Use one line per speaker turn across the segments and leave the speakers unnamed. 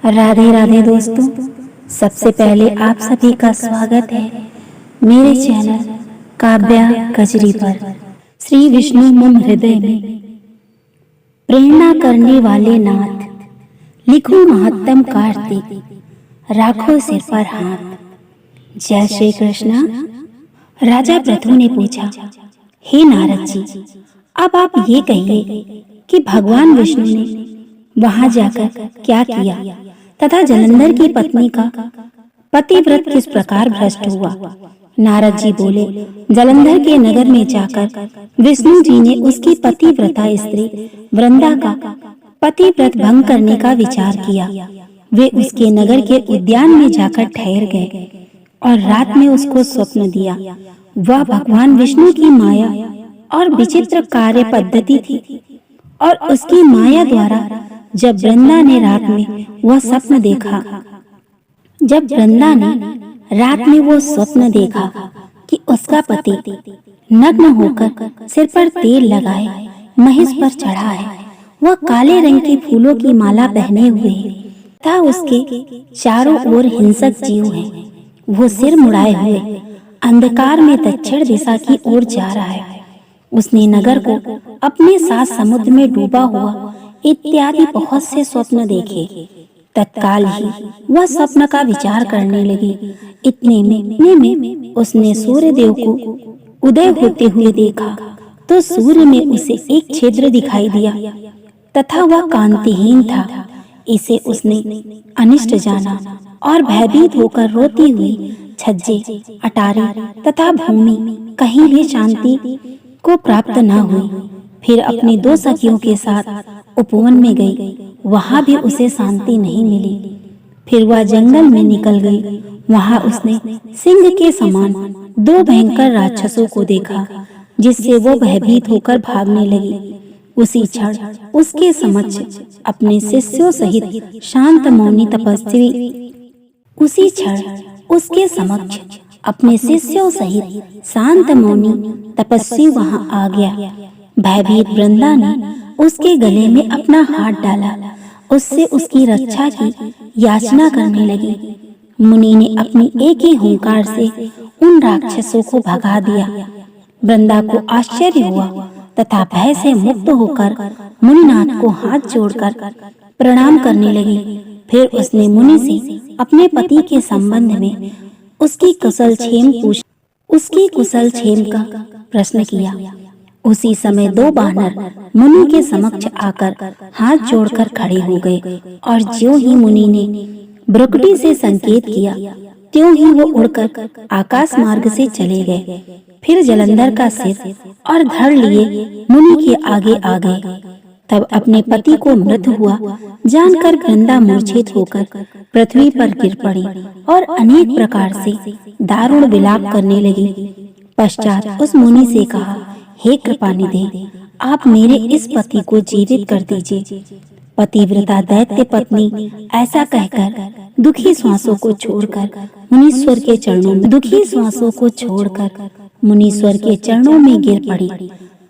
राधे राधे दोस्तों। सबसे पहले आप सभी का स्वागत है मेरे चैनल काव्या कजरी पर। श्री विष्णु मम हृदय में प्रेरणा करने वाले नाथ, लिखो महत्तम कार्तिक, राखो सिर पर हाथ। जय श्री कृष्ण। राजा पृथु ने पूछा, हे नारद जी, अब आप ये कहिए कि भगवान विष्णु ने वहां जाकर क्या किया तथा जलंधर की पत्नी का पतिव्रत किस प्रकार भ्रष्ट हुआ। नारद जी बोले, जलंधर के नगर में जाकर विष्णु जी ने उसकी पतिव्रता स्त्री वृंदा का पतिव्रत भंग करने का विचार किया। वे उसके नगर के उद्यान में जाकर ठहर गए और रात में उसको स्वप्न दिया। वह भगवान विष्णु की माया और विचित्र कार्य पद्धति थी और उसकी माया द्वारा जब वृंदा ने रात में वह स्वप्न देखा वो स्वप्न देखा कि उसका पति नग्न होकर सिर पर तेल लगाए महिष पर चढ़ा है। वह काले रंग के फूलों की माला पहने हुए है तथा उसके चारों ओर हिंसक जीव हैं। वो सिर मुड़ाए हुए अंधकार में दक्षिण दिशा की ओर जा रहा है। उसने नगर को अपने साथ समुद्र में डूबा हुआ इत्यादि बहुत से स्वप्न देखे। तत्काल ही वह स्वप्न का विचार करने लगी। इतने में उसने सूर्य देव को उदय होते हुए देखा तो सूर्य में उसे एक छिद्र दिखाई दिया तथा वह कांतिहीन था। इसे उसने अनिष्ट जाना और भयभीत होकर रोती हुई छज्जे, अटारी तथा भूमि कहीं भी शांति को प्राप्त न हुई। फिर अपनी दो सखियों के साथ उपवन में गई, वहां भी उसे शांति नहीं मिली। फिर वह जंगल में निकल गई। वहां उसने सिंह के समान दो भयंकर राक्षसों को देखा, जिससे वो भयभीत होकर भागने लगी। उसी क्षण उसके समक्ष अपने शिष्यों सहित शांत मौनी तपस्वी वहां आ गया। भयभीत वृंदा ने उसके गले में अपना हाथ डाला, उससे उसकी रक्षा की याचना करने लगी। मुनि ने अपनी एक ही हुंकार से उन राक्षसों को भगा दिया। वृंदा को आश्चर्य हुआ तथा भय से मुक्त होकर मुनिनाथ को हाथ जोड़कर प्रणाम करने लगी। फिर उसने मुनि से अपने पति के संबंध में उसकी कुशल क्षेम का प्रश्न किया। उसी समय दो बानर मुनि के समक्ष आकर हाथ जोड़कर खड़े हो गए और ज्यों ही मुनि ने भ्रुकुटी से संकेत किया, त्यों ही वो उड़कर आकाश मार्ग से चले गए। फिर जलंधर का सिर और धड़ लिए मुनि के आगे आ गए। तब अपने पति को मृत हुआ जानकर वृंदा मूर्छित होकर पृथ्वी पर गिर पड़ी और अनेक प्रकार से दारुण विलाप करने लगी। पश्चात उस मुनि से कहा, हे कृपानिधि, आप मेरे इस पति को जीवित कर दीजिए। पतिव्रता दैत्य पत्नी ऐसा कहकर दुखी श्वासों को छोड़कर मुनीश्वर के चरणों में गिर पड़ी।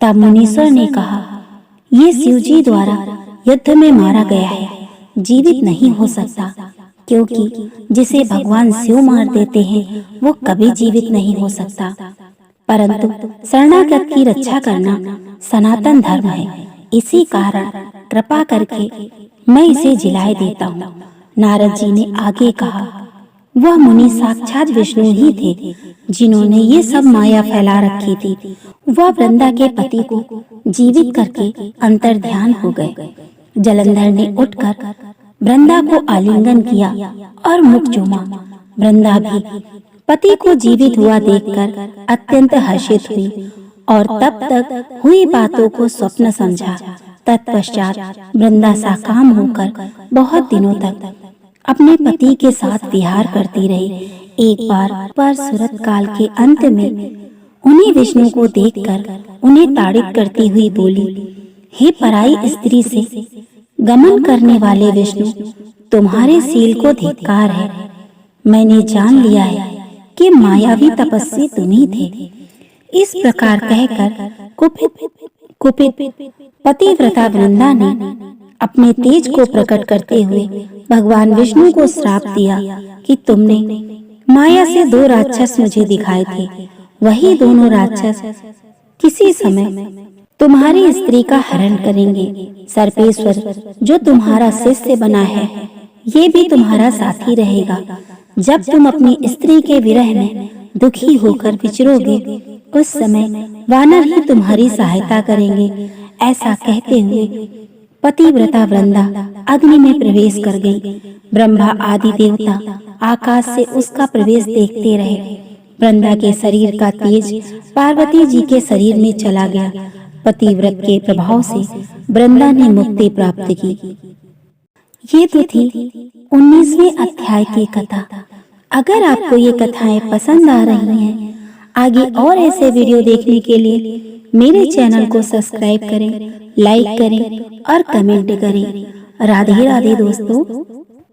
तब मुनीश्वर ने कहा, ये शिवजी द्वारा युद्ध में मारा गया है, जीवित नहीं हो सकता, क्योंकि जिसे भगवान शिव मार देते हैं वो कभी जीवित नहीं हो सकता। परंतु शरणागत की रक्षा करना सनातन धर्म है, इसी कारण कृपा करके मैं इसे जिलाए देता हूँ। नारद जी ने आगे कहा, वह मुनि साक्षात विष्णु ही थे, जिन्होंने ये सब माया फैला रखी थी। वह वृंदा के पति को जीवित करके अंतर्ध्यान हो गए। जलंधर ने उठकर वृंदा को आलिंगन किया और मुख चूमा। वृंदा भी पति को जीवित हुआ देखकर अत्यंत हर्षित हुई और तब तक हुई बातों को स्वप्न समझा। तत्पश्चात वृंदा साकाम होकर बहुत दिनों तक अपने पति के साथ विहार करती रही। एक बार सुरत काल के अंत में उन्हीं विष्णु को देखकर उन्हें ताड़ित करती हुई बोली, हे पराई स्त्री से गमन करने वाले विष्णु, तुम्हारे शील को धिक्कार है। मैंने जान लिया है कि मायावी तपस्वी तुम ही थे। इस प्रकार कहकर कुपित पतिव्रता वृंदा ने अपने तेज को प्रकट करते हुए भगवान विष्णु को श्राप दिया कि तुमने माया से 2 राक्षस मुझे दिखाए थे, वही दोनों राक्षस किसी समय तुम्हारी स्त्री का हरण करेंगे। सर्पेश्वर जो तुम्हारा शिष्य बना है, ये भी तुम्हारा साथी रहेगा। जब तुम अपनी स्त्री के विरह में दुखी होकर विचरोगे, उस समय वानर ही तुम्हारी सहायता करेंगे। ऐसा कहते हुए पतिव्रता वृंदा अग्नि में प्रवेश कर गई। ब्रह्मा आदि देवता आकाश से उसका प्रवेश देखते रहे। वृंदा के शरीर का तेज पार्वती जी के शरीर में चला गया। पतिव्रत के प्रभाव से वृंदा ने मुक्ति प्राप्त की। ये तो थी 19वें अध्याय की कथा। अगर आपको ये कथाएं पसंद आ रही हैं, आगे और ऐसे वीडियो देखने के लिए मेरे चैनल को सब्सक्राइब करें, लाइक करें और कमेंट करें। राधे राधे दोस्तों।